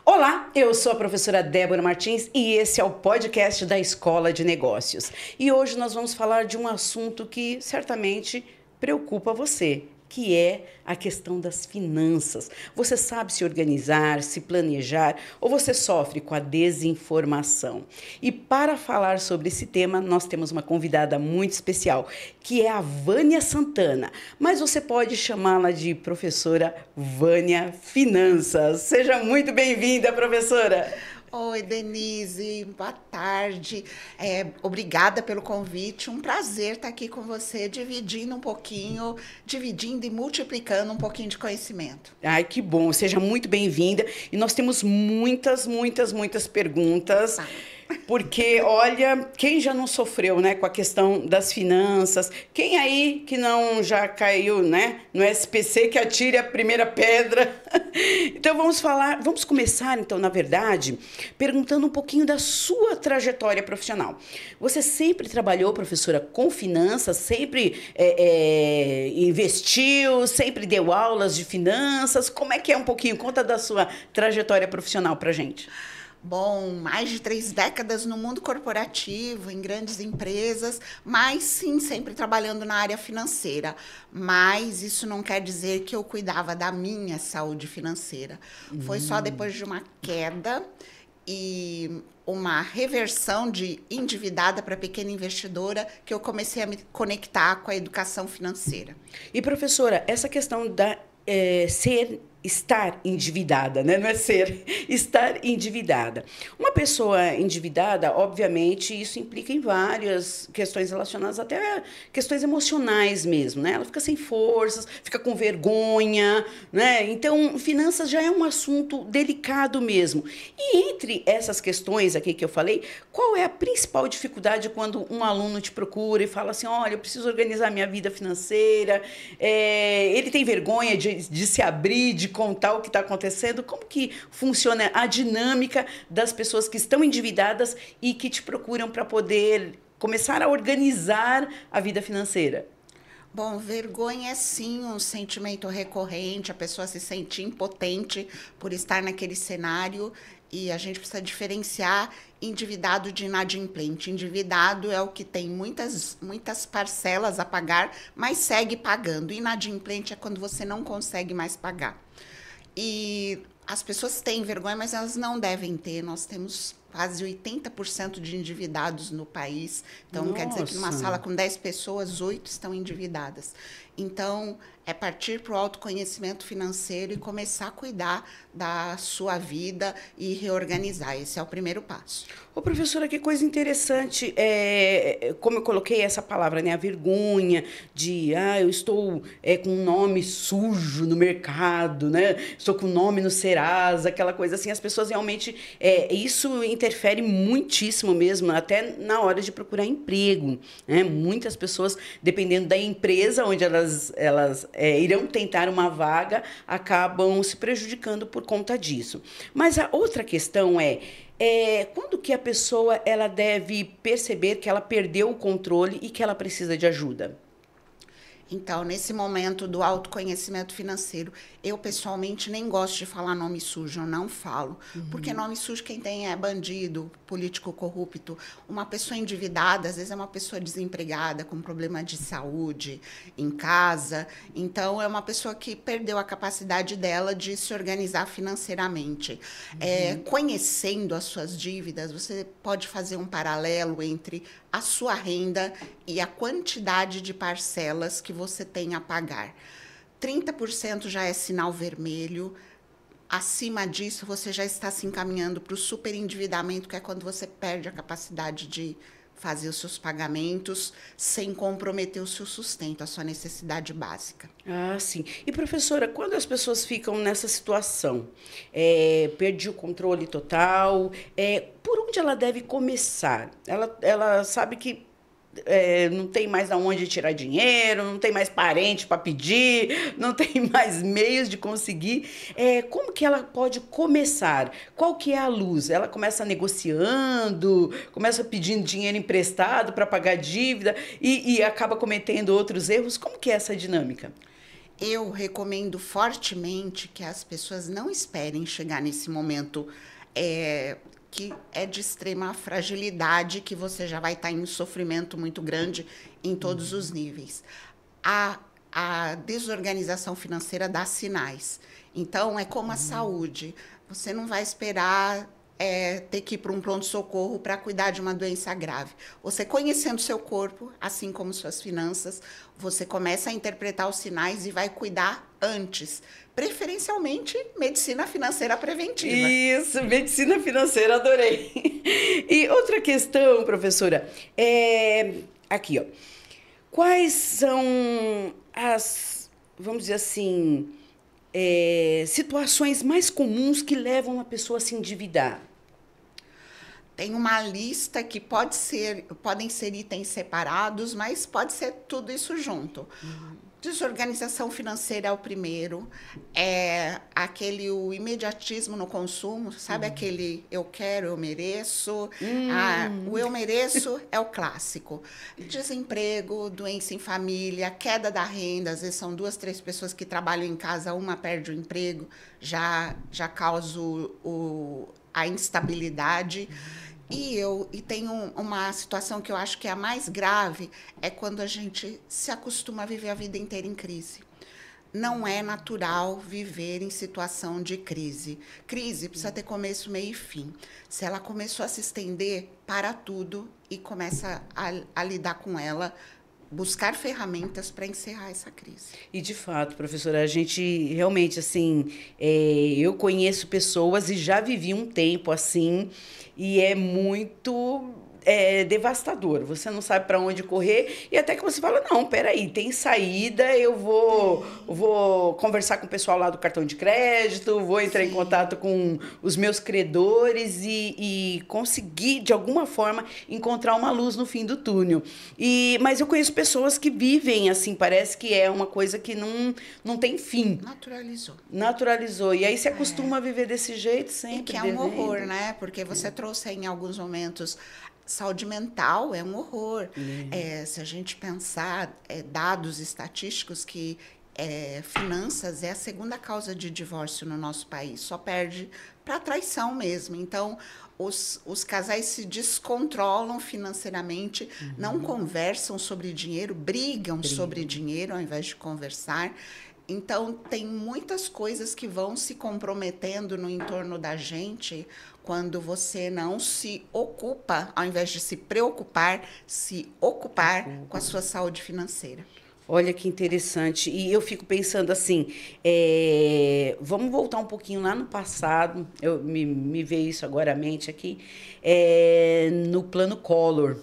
Olá, eu sou a professora Débora Martins e esse é o podcast da Escola de Negócios. E hoje nós vamos falar de um assunto que certamente preocupa você, que é a questão das finanças. Você sabe se organizar, se planejar ou você sofre com a desinformação? E para falar sobre esse tema, nós temos uma convidada muito especial, que é a Vânia Santana. Mas você pode chamá-la de professora Vânia Finanças. Seja muito bem-vinda, professora! Oi, Denise, boa tarde. Obrigada pelo convite. Um prazer estar aqui com você, dividindo e multiplicando um pouquinho de conhecimento. Ai, que bom. Seja muito bem-vinda. E nós temos muitas perguntas. Porque, olha, quem já não sofreu, né, com a questão das finanças? Quem aí que não já caiu, né, no SPC, que atire a primeira pedra? Então, vamos começar, então, na verdade, perguntando um pouquinho da sua trajetória profissional. Você sempre trabalhou, professora, com finanças? Sempre investiu? Sempre deu aulas de finanças? Como é que é um pouquinho? Conta da sua trajetória profissional pra gente. Bom, mais de 3 décadas no mundo corporativo, em grandes empresas, mas sim, sempre trabalhando na área financeira. Mas isso não quer dizer que eu cuidava da minha saúde financeira. Foi só depois de uma queda e uma reversão de endividada para pequena investidora que eu comecei a me conectar com a educação financeira. E, professora, essa questão da estar endividada, né? Não é ser, estar endividada. Uma pessoa endividada, obviamente, isso implica em várias questões relacionadas até a questões emocionais mesmo, né? Ela fica sem forças, fica com vergonha, né? Então, finanças já é um assunto delicado mesmo. E entre essas questões aqui que eu falei, qual é a principal dificuldade quando um aluno te procura e fala assim, olha, eu preciso organizar minha vida financeira, ele tem vergonha de se abrir, de contar o que está acontecendo? Como que funciona a dinâmica das pessoas que estão endividadas e que te procuram para poder começar a organizar a vida financeira? Bom, vergonha é sim um sentimento recorrente, a pessoa se sente impotente por estar naquele cenário e a gente precisa diferenciar endividado de inadimplente. Endividado é o que tem muitas parcelas a pagar, mas segue pagando. Inadimplente é quando você não consegue mais pagar. E as pessoas têm vergonha, mas elas não devem ter. Nós temos quase 80% de endividados no país. Então, quer dizer que numa sala com 10 pessoas, 8 estão endividadas. Então, é partir para o autoconhecimento financeiro e começar a cuidar da sua vida e reorganizar. Esse é o primeiro passo. Ô, professora, que coisa interessante. Como eu coloquei essa palavra, né? A vergonha de, eu estou com um nome sujo no mercado, né? Estou com um nome no Serasa, aquela coisa assim. As pessoas realmente... isso interfere muitíssimo mesmo, até na hora de procurar emprego, né? Muitas pessoas, dependendo da empresa onde elas irão tentar uma vaga, acabam se prejudicando por conta disso. Mas a outra questão quando que a pessoa ela deve perceber que ela perdeu o controle e que ela precisa de ajuda? Então, nesse momento do autoconhecimento financeiro, eu pessoalmente nem gosto de falar nome sujo, eu não falo. Porque nome sujo quem tem é bandido, político corrupto. Uma pessoa endividada, às vezes é uma pessoa desempregada, com problema de saúde, em casa. Então, é uma pessoa que perdeu a capacidade dela de se organizar financeiramente. Conhecendo as suas dívidas, você pode fazer um paralelo entre a sua renda e a quantidade de parcelas que você tem a pagar. 30% já é sinal vermelho. Acima disso, você já está se encaminhando para o superendividamento, que é quando você perde a capacidade de fazer os seus pagamentos sem comprometer o seu sustento, a sua necessidade básica. Ah, sim. E, professora, quando as pessoas ficam nessa situação, perdi o controle total, por onde ela deve começar? Ela sabe que não tem mais aonde tirar dinheiro, não tem mais parente para pedir, não tem mais meios de conseguir. Como que ela pode começar? Qual que é a luz? Ela começa negociando, começa pedindo dinheiro emprestado para pagar dívida e acaba cometendo outros erros? Como que é essa dinâmica? Eu recomendo fortemente que as pessoas não esperem chegar nesse momento que é de extrema fragilidade, que você já vai estar em um sofrimento muito grande em todos os níveis. A desorganização financeira dá sinais. Então, é como a saúde. Você não vai esperar ter que ir para um pronto-socorro para cuidar de uma doença grave. Você conhecendo seu corpo, assim como suas finanças, você começa a interpretar os sinais e vai cuidar antes. Preferencialmente, medicina financeira preventiva. Isso, medicina financeira, adorei. E outra questão, professora, aqui, ó. Quais são as, vamos dizer assim, situações mais comuns que levam a pessoa a se endividar? Tem uma lista que podem ser itens separados, mas pode ser tudo isso junto. Desorganização financeira é o primeiro, o imediatismo no consumo, sabe aquele eu quero, eu mereço? O eu mereço é o clássico. Desemprego, doença em família, queda da renda, às vezes são 2, 3 pessoas que trabalham em casa, uma perde o emprego, já causa a instabilidade. E tem uma situação que eu acho que é a mais grave, é quando a gente se acostuma a viver a vida inteira em crise. Não é natural viver em situação de crise. Crise precisa ter começo, meio e fim. Se ela começou a se estender, para tudo e começa a lidar com ela, buscar ferramentas para encerrar essa crise. E, de fato, professora, a gente realmente, assim, eu conheço pessoas e já vivi um tempo assim, e é muito devastador. Você não sabe para onde correr e até que você fala, não, peraí, tem saída, eu vou conversar com o pessoal lá do cartão de crédito, vou entrar em contato com os meus credores e conseguir, de alguma forma, encontrar uma luz no fim do túnel. Mas eu conheço pessoas que vivem assim, parece que é uma coisa que não tem fim. Naturalizou. E aí se acostuma a viver desse jeito sempre. E que é um horror, né? Porque você trouxe em alguns momentos... Saúde mental é um horror. Se a gente pensar dados estatísticos que finanças é a segunda causa de divórcio no nosso país, só perde para traição mesmo. Então, os casais se descontrolam financeiramente, não conversam sobre dinheiro, brigam sobre dinheiro ao invés de conversar. Então, tem muitas coisas que vão se comprometendo no entorno da gente quando você não se ocupa, ao invés de se preocupar, se ocupar com a sua saúde financeira. Olha que interessante. E eu fico pensando assim, vamos voltar um pouquinho lá no passado, me veio isso agora à mente aqui, no Plano Collor.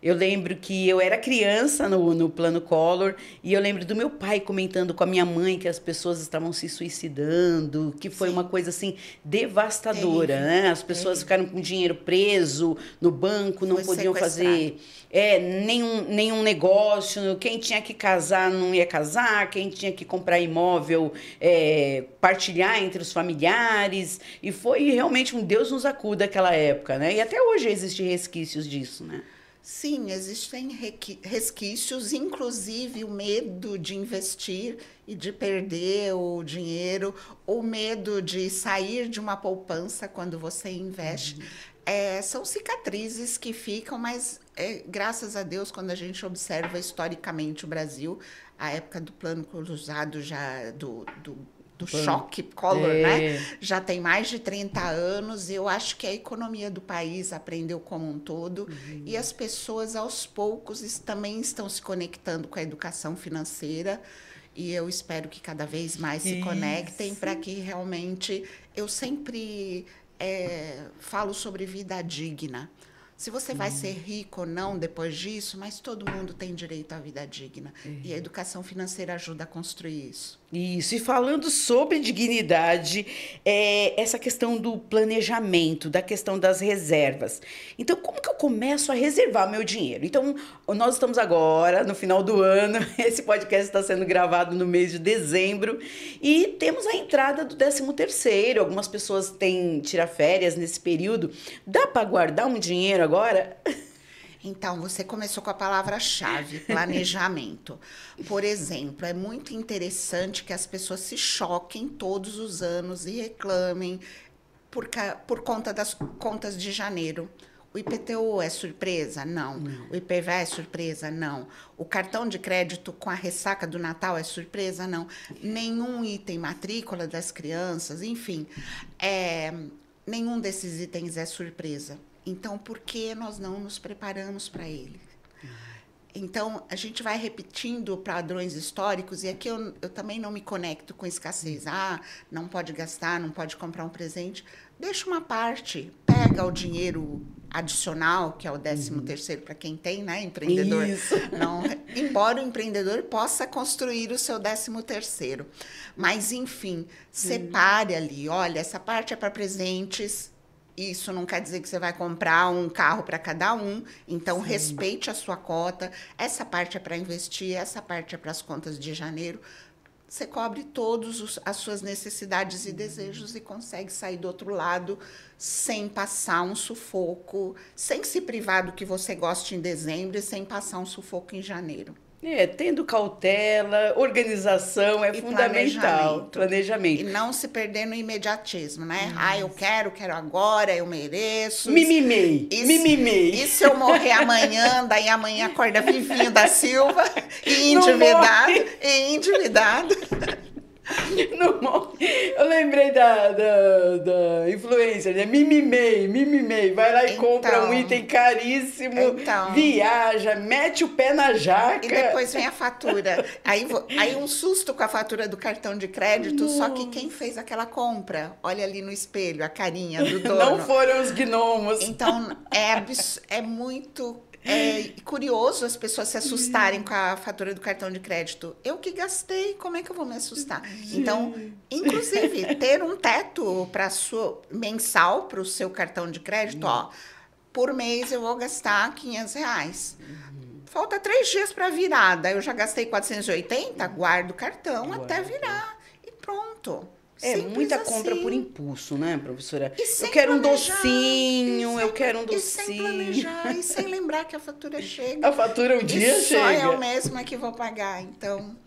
Eu lembro que eu era criança no Plano Collor e eu lembro do meu pai comentando com a minha mãe que as pessoas estavam se suicidando, que foi uma coisa assim devastadora, né? As pessoas ficaram com dinheiro preso no banco, não podiam fazer nenhum negócio. Quem tinha que casar não ia casar, quem tinha que comprar imóvel partilhar entre os familiares. E foi realmente um Deus nos acuda aquela época, né? E até hoje existem resquícios disso, né? Sim, existem resquícios, inclusive o medo de investir e de perder o dinheiro, o medo de sair de uma poupança quando você investe. São cicatrizes que ficam, mas graças a Deus, quando a gente observa historicamente o Brasil, a época do plano cruzado já do choque Collor, né? Já tem mais de 30 anos. Eu acho que a economia do país aprendeu como um todo e as pessoas, aos poucos, também estão se conectando com a educação financeira e eu espero que cada vez mais se conectem para que realmente... Eu sempre falo sobre vida digna. Se você vai ser rico ou não depois disso, mas todo mundo tem direito à vida digna. E a educação financeira ajuda a construir isso. Isso, e falando sobre dignidade, essa questão do planejamento, da questão das reservas. Então, como que eu começo a reservar meu dinheiro? Então, nós estamos agora, no final do ano, esse podcast está sendo gravado no mês de dezembro, e temos a entrada do 13º. Algumas pessoas tiram férias nesse período. Dá para guardar um dinheiro agora? Então, você começou com a palavra-chave, planejamento. Por exemplo, é muito interessante que as pessoas se choquem todos os anos e reclamem por conta das contas de janeiro. O IPTU é surpresa? Não. O IPVA é surpresa? Não. O cartão de crédito com a ressaca do Natal é surpresa? Não. Nenhum item, matrícula das crianças, enfim, nenhum desses itens é surpresa. Então, por que nós não nos preparamos para ele? Então, a gente vai repetindo padrões históricos, e aqui eu também não me conecto com escassez. Não pode gastar, não pode comprar um presente. Deixa uma parte, pega o dinheiro adicional, que é o 13º para quem tem, né, empreendedor. Isso. Não, embora o empreendedor possa construir o seu 13º. Mas, enfim, separe ali. Olha, essa parte é para presentes. Isso não quer dizer que você vai comprar um carro para cada um. Então, respeite a sua cota. Essa parte é para investir, essa parte é para as contas de janeiro. Você cobre todas as suas necessidades e desejos e consegue sair do outro lado sem passar um sufoco, sem se privar do que você gosta em dezembro e sem passar um sufoco em janeiro. Tendo cautela, organização é fundamental. Planejamento. E não se perder no imediatismo, né? Eu quero agora, eu mereço. Mimimei. E se eu morrer amanhã, daí amanhã acorda Vivinho da Silva e endividado. Não morre. Eu lembrei da influencer, né? Mimimei. Vai lá e compra um item caríssimo, viaja, mete o pé na jaca. E depois vem a fatura. Aí um susto com a fatura do cartão de crédito, só que quem fez aquela compra, olha ali no espelho, a carinha do dono. Não foram os gnomos. Então, é muito... curioso as pessoas se assustarem com a fatura do cartão de crédito. Eu que gastei, como é que eu vou me assustar? Então, inclusive, ter um teto mensal para o seu cartão de crédito, por mês eu vou gastar R$500. Falta 3 dias para virada. Eu já gastei 480, guardo o cartão até virar. E pronto. Muita compra por impulso, né, professora? Eu quero um docinho, eu quero um docinho. E sem planejar, e sem lembrar que a fatura chega. A fatura um dia chega. Só eu mesma que vou pagar, então...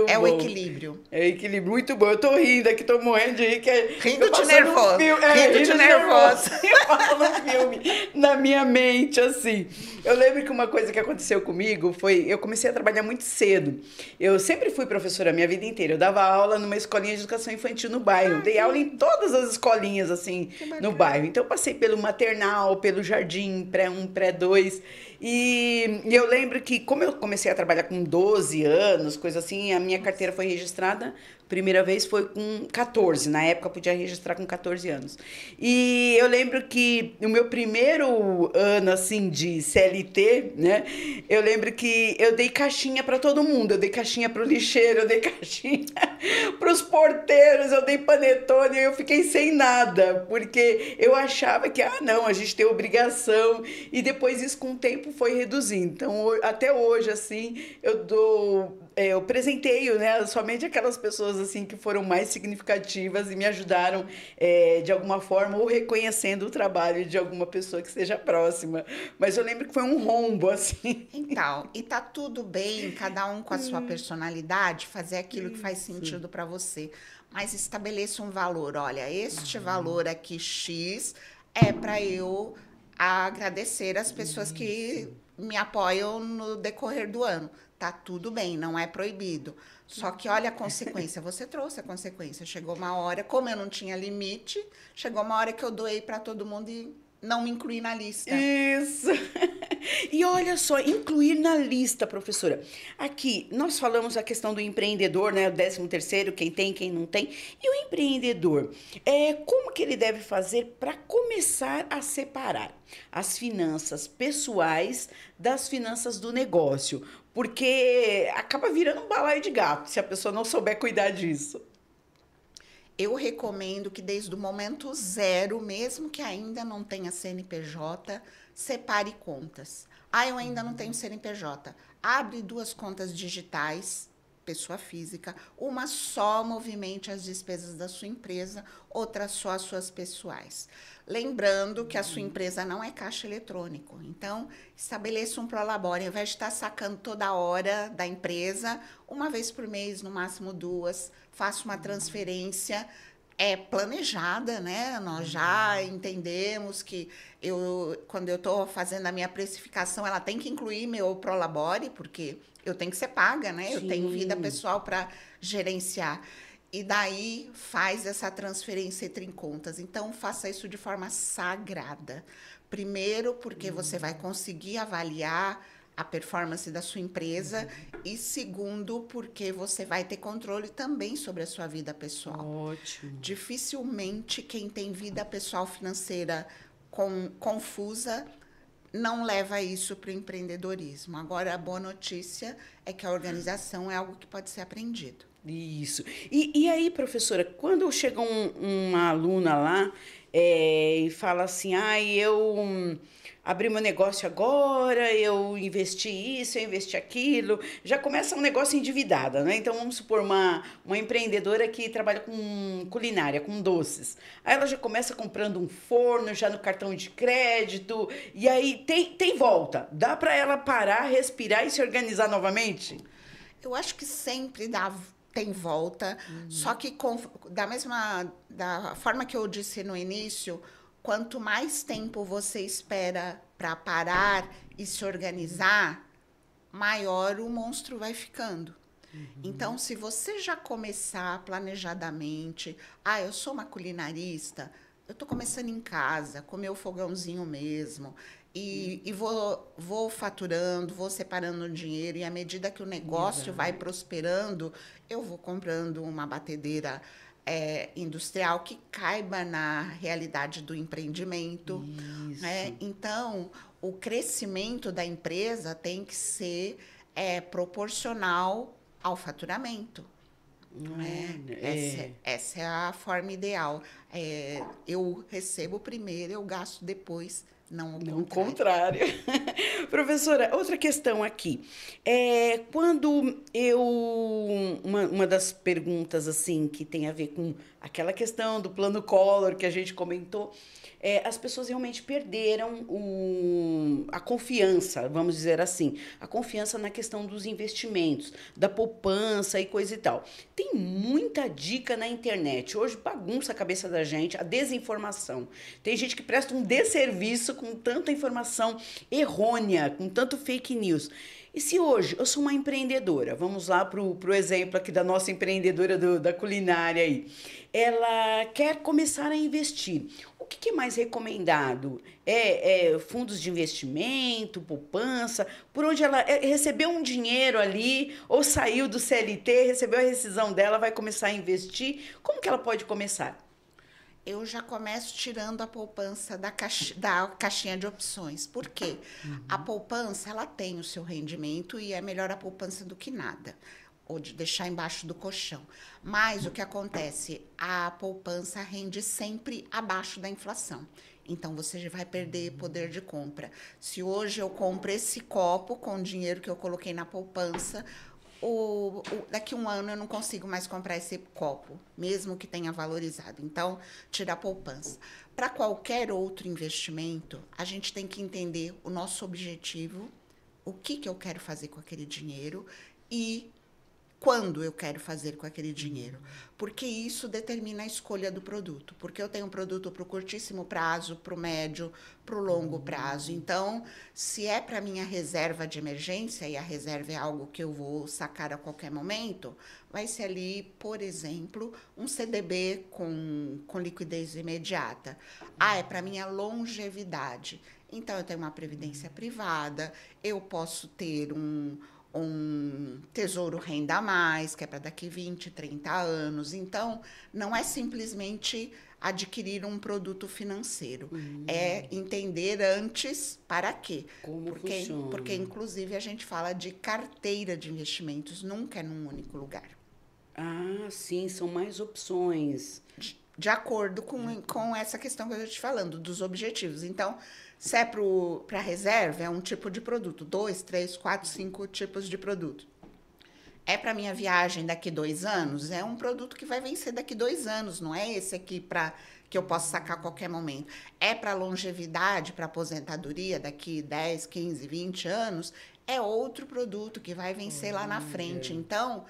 É o equilíbrio. É equilíbrio, muito bom. Eu tô rindo aqui, tô morrendo de rir. Rindo de nervoso. Rindo de nervoso. Passa um filme na minha mente, assim. Eu lembro que uma coisa que aconteceu comigo foi... Eu comecei a trabalhar muito cedo. Eu sempre fui professora a minha vida inteira. Eu dava aula numa escolinha de educação infantil no bairro. Dei aula em todas as escolinhas, assim, no bairro. Então, eu passei pelo maternal, pelo jardim, pré-1, pré-2... E eu lembro que, como eu comecei a trabalhar com 12 anos, coisa assim, a minha carteira foi registrada, primeira vez foi com 14, na época eu podia registrar com 14 anos. E eu lembro que o meu primeiro ano, assim, de CLT, né, eu lembro que eu dei caixinha para todo mundo, eu dei caixinha para o lixeiro, eu dei caixinha para os porteiros, eu dei panetone, e eu fiquei sem nada, porque eu achava que, não, a gente tem obrigação, e depois isso com o tempo foi reduzindo. Então, até hoje, assim, eu presenteio, né, somente aquelas pessoas assim que foram mais significativas e me ajudaram de alguma forma, ou reconhecendo o trabalho de alguma pessoa que seja próxima. Mas eu lembro que foi um rombo, assim. Então, e tá tudo bem, cada um com a sua personalidade, fazer aquilo que faz sentido para você. Mas estabeleça um valor. Olha, este valor aqui, X, é para eu agradecer as pessoas que me apoiam no decorrer do ano. Tá tudo bem, não é proibido. Só que olha a consequência. Você trouxe a consequência. Chegou uma hora, como eu não tinha limite, chegou uma hora que eu doei para todo mundo e não me incluí na lista. Isso. E olha só, incluir na lista, professora. Aqui, nós falamos a questão do empreendedor, né? O 13º, quem tem, quem não tem. E o empreendedor, como que ele deve fazer para começar a separar as finanças pessoais das finanças do negócio? Porque acaba virando um balaio de gato, se a pessoa não souber cuidar disso. Eu recomendo que desde o momento zero, mesmo que ainda não tenha CNPJ, separe contas. Eu ainda não tenho CNPJ. Abre 2 contas digitais pessoa física, uma só movimente as despesas da sua empresa, outra só as suas pessoais. Lembrando que a sua empresa não é caixa eletrônico. Então, estabeleça um prolabore. Ao invés de estar sacando toda hora da empresa, uma vez por mês, no máximo 2, faça uma transferência planejada, né? Nós já entendemos que quando eu estou fazendo a minha precificação, ela tem que incluir meu prolabore, porque eu tenho que ser paga, né? Sim. Eu tenho vida pessoal para gerenciar. E daí faz essa transferência entre contas. Então, faça isso de forma sagrada. Primeiro, porque você vai conseguir avaliar a performance da sua empresa. E segundo, porque você vai ter controle também sobre a sua vida pessoal. Ótimo. Dificilmente quem tem vida pessoal financeira confusa não leva isso para o empreendedorismo. Agora, a boa notícia é que a organização é algo que pode ser aprendido. Isso. E aí, professora, quando chega uma aluna lá e fala assim, eu abri meu negócio agora, eu investi isso, eu investi aquilo, já começa um negócio endividada, né? Então, vamos supor uma empreendedora que trabalha com culinária, com doces. Aí ela já começa comprando um forno, já no cartão de crédito, e aí tem volta. Dá para ela parar, respirar e se organizar novamente? Eu acho que sempre tem volta, só que da forma que eu disse no início, quanto mais tempo você espera para parar e se organizar, maior o monstro vai ficando. Então, se você já começar planejadamente, eu sou uma culinarista, eu estou começando em casa, com meu fogãozinho mesmo, e vou faturando, vou separando o dinheiro, e à medida que o negócio vai prosperando, eu vou comprando uma batedeira industrial que caiba na realidade do empreendimento. Né? Então, o crescimento da empresa tem que ser proporcional ao faturamento. Essa é a forma ideal. Eu recebo primeiro, eu gasto depois. Não o contrário. Professora, outra questão aqui. Quando uma das perguntas assim que tem a ver com aquela questão do plano Collor que a gente comentou, as pessoas realmente perderam a confiança, vamos dizer assim, a confiança na questão dos investimentos, da poupança e coisa e tal. Tem muita dica na internet. Hoje bagunça a cabeça da gente, a desinformação. Tem gente que presta um desserviço com tanta informação errônea, com tanto fake news. E se hoje eu sou uma empreendedora, vamos lá para o exemplo aqui da nossa empreendedora da culinária aí, ela quer começar a investir. O que é mais recomendado? Fundos de investimento, poupança, por onde ela recebeu um dinheiro ali, ou saiu do CLT, recebeu a rescisão dela, vai começar a investir. Como que ela pode começar? Eu já começo tirando a poupança da caixinha de opções. Por quê? A poupança, ela tem o seu rendimento e é melhor a poupança do que nada, ou de deixar embaixo do colchão. Mas o que acontece? A poupança rende sempre abaixo da inflação. Então, você já vai perder poder de compra. Se hoje eu compro esse copo com o dinheiro que eu coloquei na poupança, daqui a um ano eu não consigo mais comprar esse copo, mesmo que tenha valorizado. Então, tira a poupança. Para qualquer outro investimento, a gente tem que entender o nosso objetivo, o que eu quero fazer com aquele dinheiro e quando eu quero fazer com aquele dinheiro. Porque isso determina a escolha do produto. Porque eu tenho um produto para o curtíssimo prazo, para o médio, para o longo prazo. Então, se é para minha reserva de emergência, e a reserva é algo que eu vou sacar a qualquer momento, vai ser ali, por exemplo, um CDB com liquidez imediata. É para minha longevidade. Então, eu tenho uma previdência privada, eu posso ter um tesouro renda a mais, que é para daqui 20, 30 anos. Então, não é simplesmente adquirir um produto financeiro. É entender antes para quê. Como funciona. Porque, inclusive, a gente fala de carteira de investimentos, nunca é num único lugar. Sim, são mais opções. De acordo com essa questão que eu estou te falando, dos objetivos. Então, se é para reserva, é um tipo de produto. 2, 3, 4, 5 tipos de produto. É para minha viagem daqui 2 anos? É um produto que vai vencer daqui 2 anos, não é esse aqui para que eu possa sacar a qualquer momento. É para longevidade, para aposentadoria daqui 10, 15, 20 anos, é outro produto que vai vencer lá na frente. Então,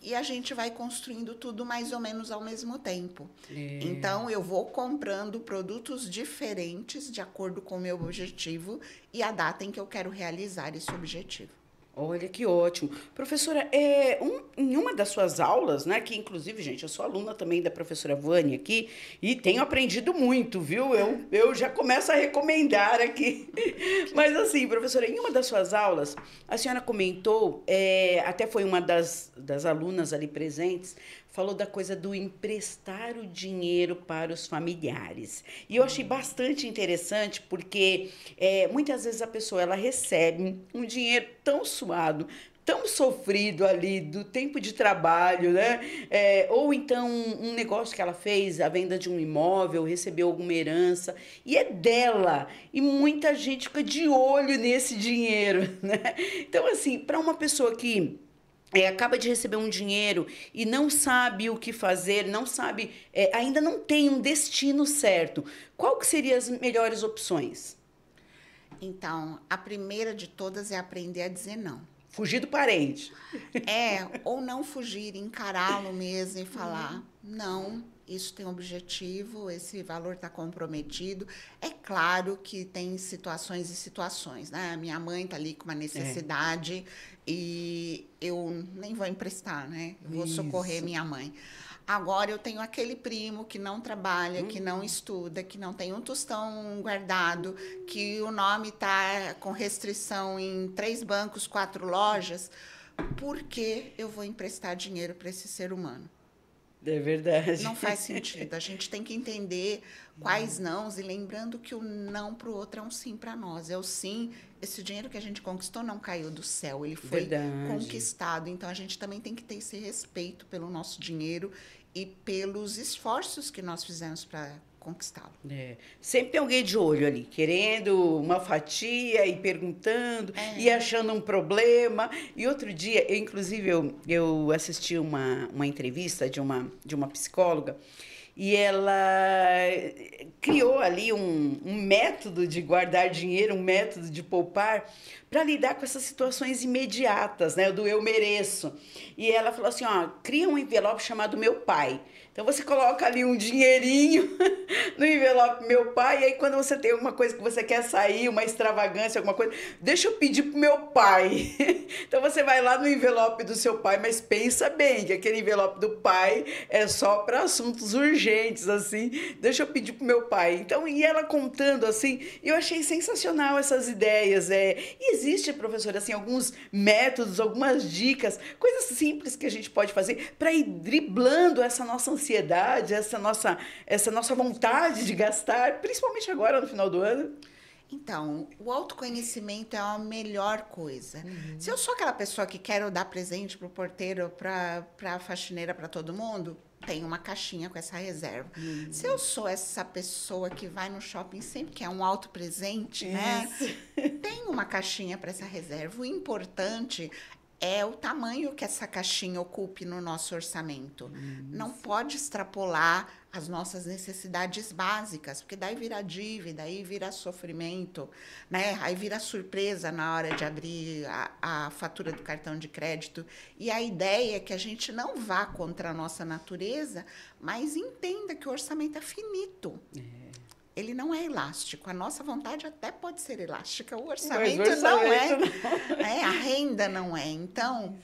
e a gente vai construindo tudo mais ou menos ao mesmo tempo. Então, eu vou comprando produtos diferentes de acordo com o meu objetivo e a data em que eu quero realizar esse objetivo. Olha que ótimo. Professora, em uma das suas aulas, né, que inclusive, gente, eu sou aluna também da professora Vânia aqui e tenho aprendido muito, viu? Eu já começo a recomendar aqui. Mas assim, professora, em uma das suas aulas, a senhora comentou, até foi uma das alunas ali presentes, falou da coisa do emprestar o dinheiro para os familiares. E eu achei bastante interessante porque muitas vezes a pessoa ela recebe um dinheiro tão suado, tão sofrido ali do tempo de trabalho, né? Ou então um negócio que ela fez, a venda de um imóvel, recebeu alguma herança, e é dela. E muita gente fica de olho nesse dinheiro, né? Então, assim, para uma pessoa que acaba de receber um dinheiro e não sabe o que fazer, não sabe, ainda não tem um destino certo, qual que seriam as melhores opções? Então, a primeira de todas é aprender a dizer não. Fugir do parente. Ou não fugir, encará-lo mesmo e falar, não, isso tem objetivo, esse valor está comprometido. É claro que tem situações e situações, né? A minha mãe está ali com uma necessidade e eu nem vou emprestar, né? Eu vou socorrer minha mãe. Agora, eu tenho aquele primo que não trabalha, que não estuda, que não tem um tostão guardado, que o nome está com restrição em 3 bancos, 4 lojas. Por que eu vou emprestar dinheiro para esse ser humano? É verdade. Não faz sentido. A gente tem que entender quais nãos e lembrando que o não para o outro é um sim para nós. É o sim, esse dinheiro que a gente conquistou não caiu do céu, ele foi conquistado. Então, a gente também tem que ter esse respeito pelo nosso dinheiro e pelos esforços que nós fizemos para conquistá-lo. Sempre tem alguém de olho ali, querendo uma fatia e perguntando e achando um problema. E outro dia, eu assisti uma entrevista de uma psicóloga e ela criou ali um método de guardar dinheiro, um método de poupar para lidar com essas situações imediatas, né? Do eu mereço. E ela falou assim, cria um envelope chamado Meu Pai. Então, você coloca ali um dinheirinho no envelope Meu Pai, e aí quando você tem alguma coisa que você quer sair, uma extravagância, alguma coisa, deixa eu pedir pro meu pai. Então, você vai lá no envelope do seu pai, mas pensa bem que aquele envelope do pai é só para assuntos urgentes, assim, deixa eu pedir pro meu pai. Então, e ela contando, assim, eu achei sensacional essas ideias. E existe, professora, assim, alguns métodos, algumas dicas, coisas simples que a gente pode fazer para ir driblando essa nossa ansiedade, essa nossa vontade de gastar, principalmente agora no final do ano? Então, o autoconhecimento é a melhor coisa. Se eu sou aquela pessoa que quero dar presente para o porteiro, para a faxineira, para todo mundo, tem uma caixinha com essa reserva. Se eu sou essa pessoa que vai no shopping sempre quer um autopresente, né? Tem uma caixinha para essa reserva. O importante é o tamanho que essa caixinha ocupe no nosso orçamento. Não pode extrapolar as nossas necessidades básicas, porque daí vira dívida, aí vira sofrimento, né? Aí vira surpresa na hora de abrir a fatura do cartão de crédito. E a ideia é que a gente não vá contra a nossa natureza, mas entenda que o orçamento é finito. Ele não é elástico. A nossa vontade até pode ser elástica. O orçamento não é. A renda não é. Então,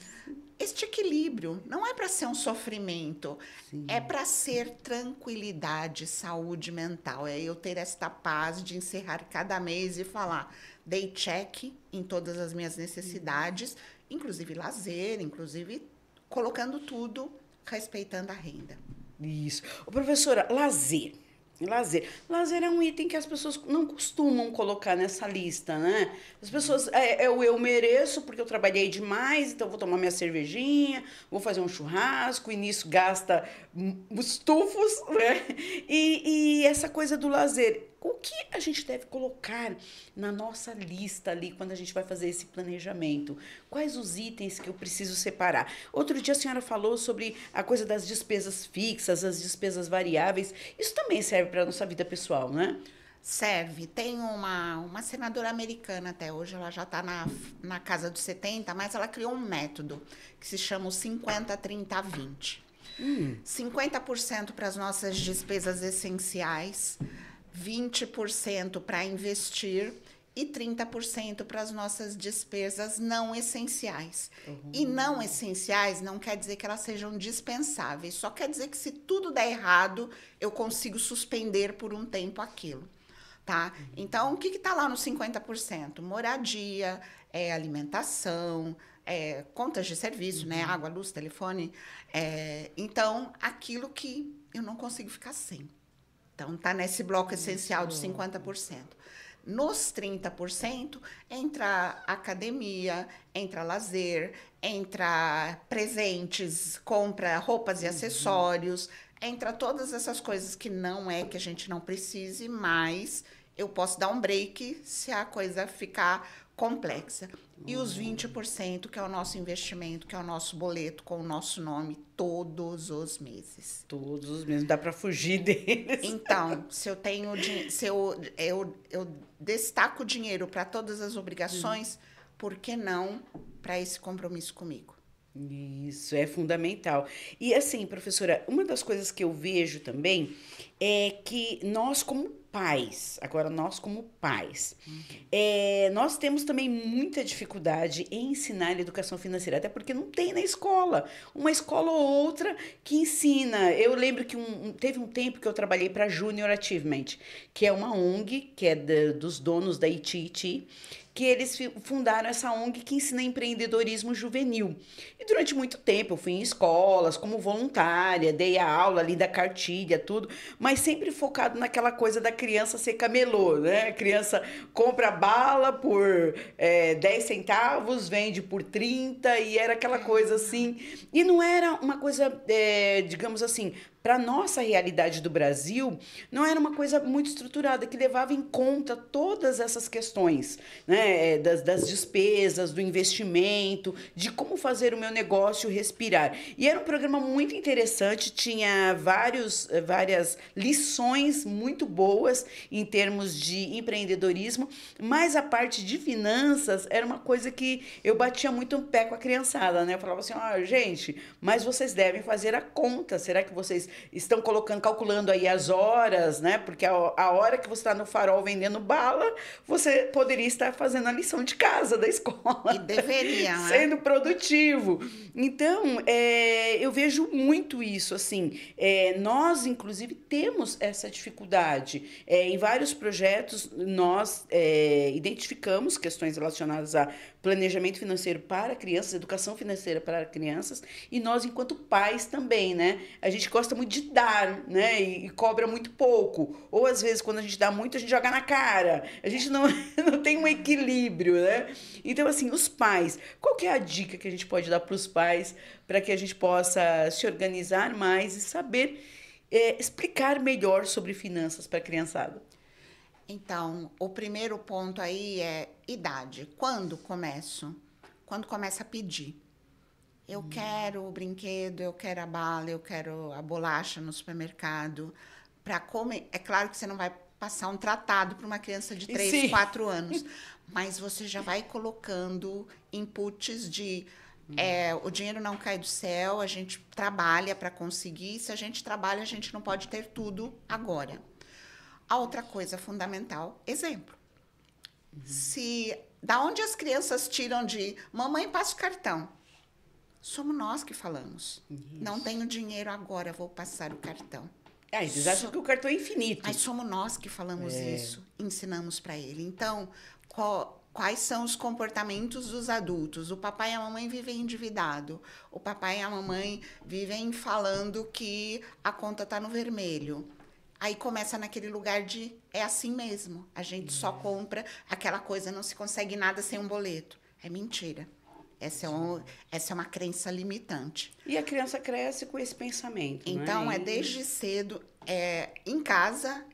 este equilíbrio não é para ser um sofrimento. É para ser tranquilidade, saúde mental. É eu ter esta paz de encerrar cada mês e falar, dei check em todas as minhas necessidades, inclusive lazer, inclusive colocando tudo, respeitando a renda. Isso. Professora, lazer. Lazer é um item que as pessoas não costumam colocar nessa lista, né? As pessoas, eu mereço porque eu trabalhei demais, então vou tomar minha cervejinha, vou fazer um churrasco, e nisso gasta os tufos, né? E E essa coisa do lazer, o que a gente deve colocar na nossa lista ali quando a gente vai fazer esse planejamento? Quais os itens que eu preciso separar? Outro dia a senhora falou sobre a coisa das despesas fixas, as despesas variáveis. Isso também serve para a nossa vida pessoal, né? Serve. Tem uma senadora americana até hoje, ela já está na casa dos 70, mas ela criou um método que se chama o 50-30-20. 50% para as nossas despesas essenciais, 20% para investir e 30% para as nossas despesas não essenciais. E não essenciais não quer dizer que elas sejam dispensáveis, só quer dizer que se tudo der errado, eu consigo suspender por um tempo aquilo. Tá? Então, o que está lá no 50%? Moradia, alimentação, contas de serviço, né? Água, luz, telefone. Então, aquilo que eu não consigo ficar sem. Então, está nesse bloco essencial de 50%. Nos 30%, entra academia, entra lazer, entra presentes, compra roupas e acessórios, entra todas essas coisas que não é que a gente não precise, mas eu posso dar um break se a coisa ficar complexa. E os 20%, que é o nosso investimento, que é o nosso boleto com o nosso nome todos os meses. Todos os meses, dá para fugir deles. Então, se eu tenho se eu destaco dinheiro para todas as obrigações, por que não para esse compromisso comigo? Isso é fundamental. E assim, professora, uma das coisas que eu vejo também é que nós como pais, nós temos também muita dificuldade em ensinar educação financeira, até porque não tem na escola, uma escola ou outra que ensina. Eu lembro que teve um tempo que eu trabalhei para a Junior Achievement, que é uma ONG, que é dos donos da ITIT, que eles fundaram essa ONG que ensina empreendedorismo juvenil. E durante muito tempo eu fui em escolas como voluntária, dei a aula ali da cartilha, tudo, mas sempre focado naquela coisa da criança ser camelô, né? A criança compra bala por 10 centavos, vende por 30, e era aquela coisa assim. E não era uma coisa, digamos assim, para a nossa realidade do Brasil, não era uma coisa muito estruturada, que levava em conta todas essas questões, né? Das despesas, do investimento, de como fazer o meu negócio respirar. E era um programa muito interessante, tinha várias lições muito boas em termos de empreendedorismo, mas a parte de finanças era uma coisa que eu batia muito um pé com a criançada, né? Eu falava assim, gente, mas vocês devem fazer a conta, será que vocês estão calculando aí as horas, né? Porque a hora que você está no farol vendendo bala, você poderia estar fazendo a lição de casa da escola. E deveria, né? Sendo produtivo. Então, eu vejo muito isso, assim. Nós, inclusive, temos essa dificuldade. Em vários projetos, nós identificamos questões relacionadas a planejamento financeiro para crianças, educação financeira para crianças, e nós, enquanto pais, também, né? A gente gosta muito de dar, né? E cobra muito pouco. Ou, às vezes, quando a gente dá muito, a gente joga na cara. A gente não tem um equilíbrio, né? Então, assim, os pais, qual que é a dica que a gente pode dar para os pais para que a gente possa se organizar mais e saber explicar melhor sobre finanças para a criançada? Então, o primeiro ponto aí é idade. Quando começo? Quando começa a pedir. Eu quero o brinquedo, eu quero a bala, eu quero a bolacha no supermercado. Para comer. É claro que você não vai passar um tratado para uma criança de 3, Sim. 4 anos, mas você já vai colocando inputs de o dinheiro não cai do céu, a gente trabalha para conseguir. Se a gente trabalha, a gente não pode ter tudo agora. A outra coisa fundamental, exemplo. Da onde as crianças tiram de mamãe, passa o cartão? Somos nós que falamos. Isso. Não tenho dinheiro agora, vou passar o cartão. Eles acham que o cartão é infinito. Mas somos nós que falamos isso, ensinamos para ele. Então, quais são os comportamentos dos adultos? O papai e a mamãe vivem endividado. O papai e a mamãe vivem falando que a conta está no vermelho. Aí começa naquele lugar de é assim mesmo. A gente só compra aquela coisa, não se consegue nada sem um boleto. É mentira. Essa é uma crença limitante. E a criança cresce com esse pensamento. Então, né? desde cedo, em casa,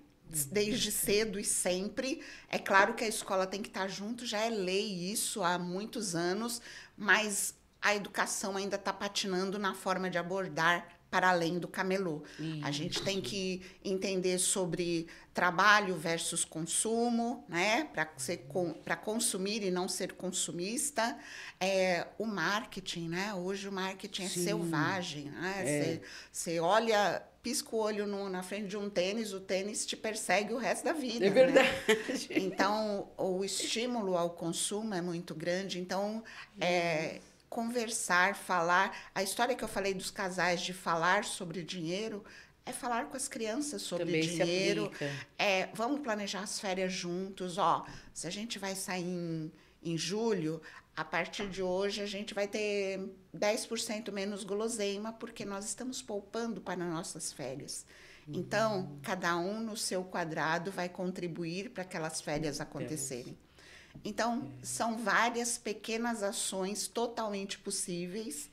desde cedo e sempre. É claro que a escola tem que estar junto, já é lei isso há muitos anos, mas a educação ainda está patinando na forma de abordar para além do camelô. A gente tem que entender sobre trabalho versus consumo, né? Para consumir e não ser consumista. O marketing, né? Hoje o marketing é selvagem. Né? Você olha, pisca o olho na frente de um tênis, o tênis te persegue o resto da vida. É verdade. Né? Então, o estímulo ao consumo é muito grande. Então, conversar, falar. A história que eu falei dos casais de falar sobre dinheiro é falar com as crianças sobre Também dinheiro. se aplica. Vamos planejar as férias juntos. Se a gente vai sair em julho, a partir de hoje a gente vai ter 10% menos guloseima, porque nós estamos poupando para nossas férias. Então, cada um no seu quadrado vai contribuir para aquelas férias acontecerem. Então, são várias pequenas ações totalmente possíveis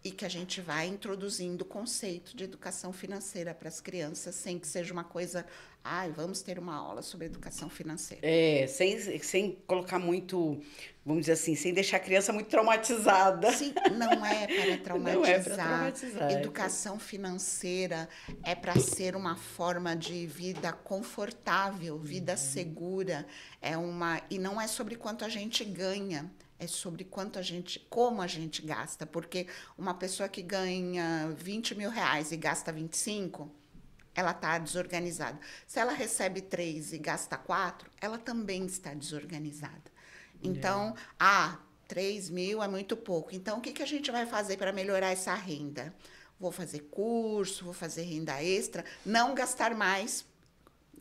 e que a gente vai introduzindo o conceito de educação financeira para as crianças, sem que seja uma coisa, vamos ter uma aula sobre educação financeira. Sem colocar muito, vamos dizer assim, sem deixar a criança muito traumatizada. Sim, não é para traumatizar. Não é para traumatizar. Educação financeira é para ser uma forma de vida confortável, vida segura. E não é sobre quanto a gente ganha. É sobre como a gente gasta. Porque uma pessoa que ganha 20 mil reais e gasta 25, ela está desorganizada. Se ela recebe 3 e gasta 4, ela também está desorganizada. Então, 3 mil é muito pouco. Então, o que a gente vai fazer para melhorar essa renda? Vou fazer curso, vou fazer renda extra, não gastar mais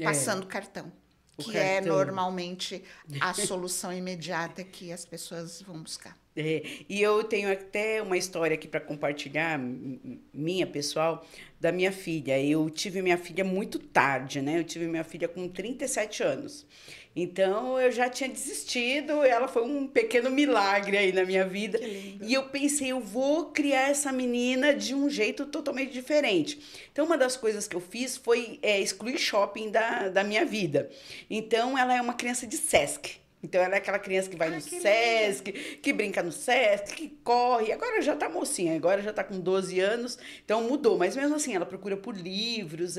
passando cartão. Que é normalmente a solução imediata que as pessoas vão buscar. E eu tenho até uma história aqui para compartilhar, minha pessoal, da minha filha. Eu tive minha filha muito tarde, né? Eu tive minha filha com 37 anos. Então, eu já tinha desistido, ela foi um pequeno milagre aí na minha vida. E eu pensei, eu vou criar essa menina de um jeito totalmente diferente. Então, uma das coisas que eu fiz foi excluir shopping da minha vida. Então, ela é uma criança de Sesc. Então, ela é aquela criança que vai no Sesc, que brinca no Sesc, que corre. Agora já tá mocinha, agora já tá com 12 anos, então mudou. Mas mesmo assim, ela procura por livros,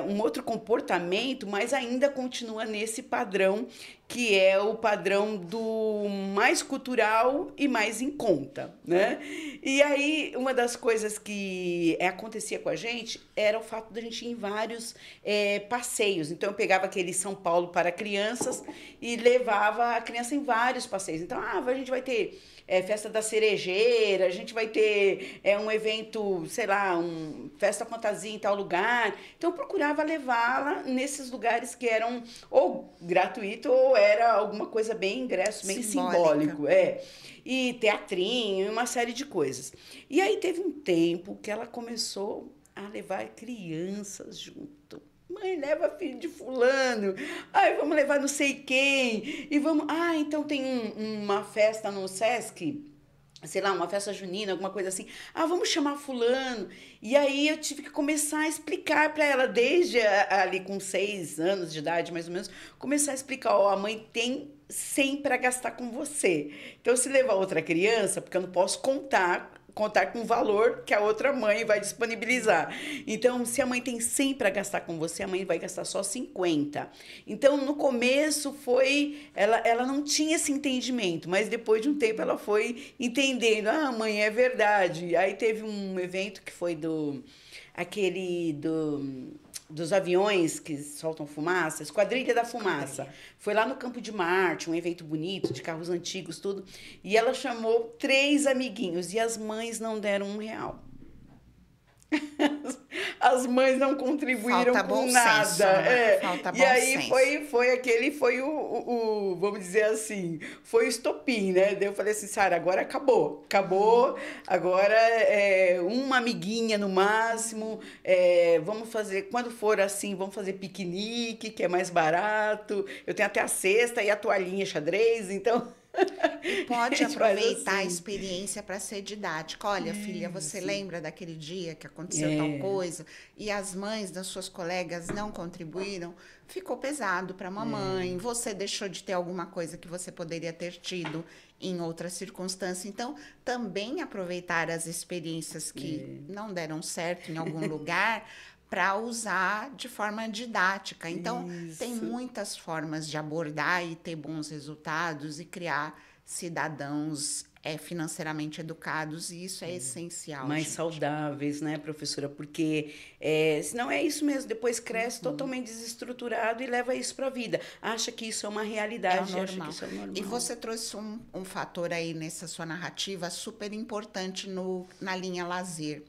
um outro comportamento, mas ainda continua nesse padrão, que é o padrão do mais cultural e mais em conta, né? E aí, uma das coisas que acontecia com a gente era o fato da gente ir em vários passeios. Então, eu pegava aquele São Paulo para crianças e levava a criança em vários passeios. Então, a gente vai ter festa da cerejeira, a gente vai ter um evento, sei lá, festa fantasia em tal lugar. Então, eu procurava levá-la nesses lugares que eram ou gratuito ou era alguma coisa bem ingresso, bem simbólico. E teatrinho, uma série de coisas. E aí teve um tempo que ela começou a levar crianças junto. Mãe, leva filho de fulano. Vamos levar não sei quem. E vamos... então tem uma festa no Sesc, sei lá, uma festa junina, alguma coisa assim. Vamos chamar fulano. E aí eu tive que começar a explicar para ela, desde ali com 6 anos de idade, mais ou menos, começar a explicar, a mãe tem 100 para gastar com você. Então, se levar outra criança, porque eu não posso contar com o valor que a outra mãe vai disponibilizar. Então, se a mãe tem 100 para gastar com você, a mãe vai gastar só 50. Então, no começo ela não tinha esse entendimento, mas depois de um tempo ela foi entendendo, mãe, é verdade. Aí teve um evento que foi dos aviões que soltam fumaça, Esquadrilha da Fumaça. Foi lá no Campo de Marte, um evento bonito, de carros antigos, tudo. E ela chamou 3 amiguinhos e as mães não deram R$1. As mães não contribuíram com nada. Senso, né? Falta e aí senso. foi o vamos dizer assim, foi o estopim, né? Daí eu falei assim, Sara, agora acabou. Agora uma amiguinha no máximo. Vamos fazer, quando for assim, vamos fazer piquenique, que é mais barato. Eu tenho até a cesta e a toalhinha xadrez, então E pode A gente faz aproveitar a assim. experiência para ser didática. Olha, filha, você Isso. lembra daquele dia que aconteceu tal coisa e as mães das suas colegas não contribuíram? Ficou pesado para a mamãe. Você deixou de ter alguma coisa que você poderia ter tido em outra circunstância. Então, também aproveitar as experiências que não deram certo em algum lugar para usar de forma didática. Então, tem Isso. muitas formas de abordar e ter bons resultados e criar cidadãos financeiramente educados, e isso é essencial, Mais gente. saudáveis, né, professora? Porque senão é isso mesmo, depois cresce totalmente desestruturado e leva isso para a vida. Acha que isso é uma É o realidade, acha que normal. isso é o E normal. você trouxe um fator aí nessa sua narrativa super importante na linha lazer.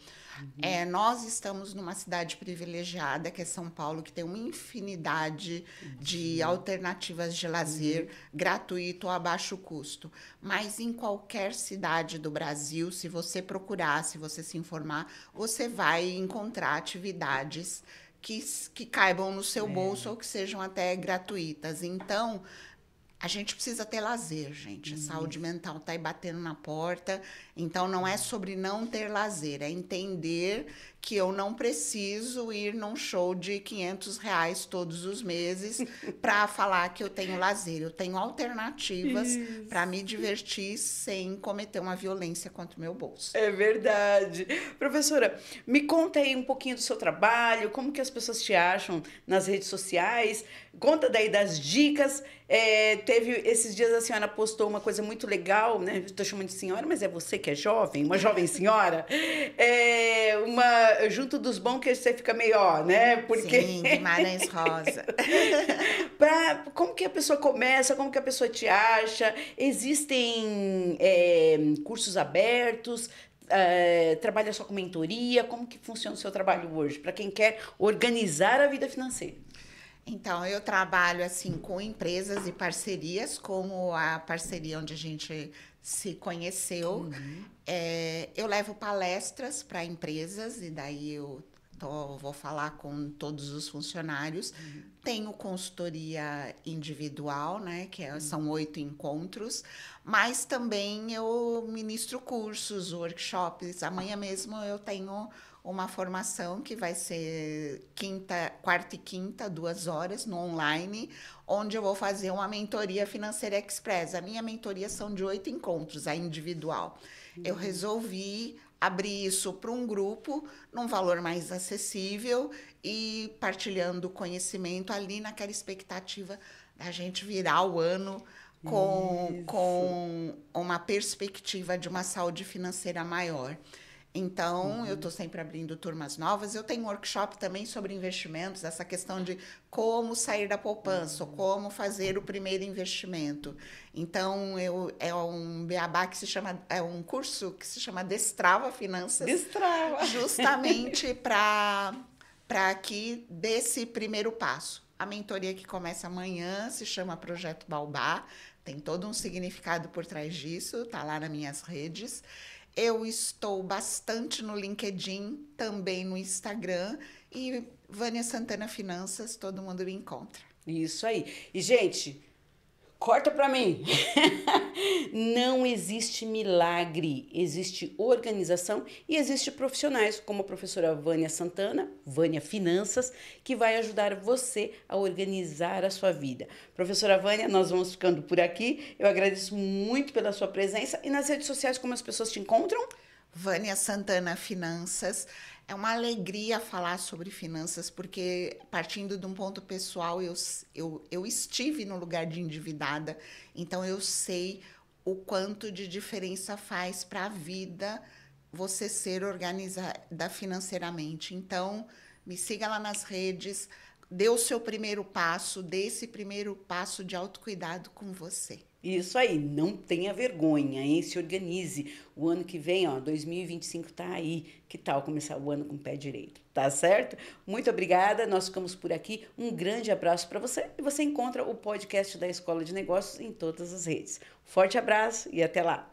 Nós estamos numa cidade privilegiada, que é São Paulo, que tem uma infinidade de alternativas de lazer gratuito ou a baixo custo. Mas em qualquer cidade do Brasil, se você procurar, se você se informar, você vai encontrar atividades que caibam no seu bolso ou que sejam até gratuitas. Então, a gente precisa ter lazer, gente. A saúde mental está aí batendo na porta. Então, não é sobre não ter lazer, é entender que eu não preciso ir num show de R$ 500 todos os meses para falar que eu tenho lazer. Eu tenho alternativas para me divertir sem cometer uma violência contra o meu bolso. É verdade. Professora, me conta aí um pouquinho do seu trabalho, como que as pessoas te acham nas redes sociais, conta daí das dicas. Teve esses dias a senhora postou uma coisa muito legal, né? Estou chamando de senhora, mas é você que é jovem, uma jovem senhora. Junto dos bunkers você fica meio, né? Porque Sim, Guimarães Rosa. como que a pessoa começa, como que a pessoa te acha? Existem cursos abertos? Trabalha só com mentoria? Como que funciona o seu trabalho hoje? Para quem quer organizar a vida financeira. Então, eu trabalho assim com empresas e parcerias, como a parceria onde a gente se conheceu. Eu levo palestras para empresas e daí vou falar com todos os funcionários. Tenho consultoria individual, né, são 8 encontros, mas também eu ministro cursos, workshops. Amanhã mesmo eu tenho uma formação que vai ser quarta e quinta, 2 horas, no online, onde eu vou fazer uma mentoria financeira express. A minha mentoria são de 8 encontros, a individual. Eu resolvi abrir isso para um grupo, num valor mais acessível e partilhando conhecimento ali naquela expectativa da gente virar o ano com uma perspectiva de uma saúde financeira maior. Então, eu estou sempre abrindo turmas novas. Eu tenho um workshop também sobre investimentos, essa questão de como sair da poupança, ou como fazer o primeiro investimento. Então, é um beabá é um curso que se chama Destrava Finanças. Destrava. Justamente para que desse primeiro passo. A mentoria que começa amanhã se chama Projeto Baobá. Tem todo um significado por trás disso, tá lá nas minhas redes. Eu estou bastante no LinkedIn, também no Instagram, e Vânia Santana Finanças, todo mundo me encontra. Isso aí. E, gente, corta pra mim. Não existe milagre, existe organização e existe profissionais como a professora Vânia Santana, Vânia Finanças, que vai ajudar você a organizar a sua vida. Professora Vânia, nós vamos ficando por aqui. Eu agradeço muito pela sua presença. E nas redes sociais, como as pessoas te encontram? Vânia Santana Finanças. É uma alegria falar sobre finanças, porque partindo de um ponto pessoal, eu estive no lugar de endividada, então eu sei o quanto de diferença faz para a vida você ser organizada financeiramente. Então, me siga lá nas redes, dê o seu primeiro passo, dê esse primeiro passo de autocuidado com você. Isso aí, não tenha vergonha, hein? Se organize. O ano que vem, 2025 tá aí. Que tal começar o ano com o pé direito? Tá certo? Muito obrigada, nós ficamos por aqui. Um grande abraço para você e você encontra o podcast da Escola de Negócios em todas as redes. Forte abraço e até lá!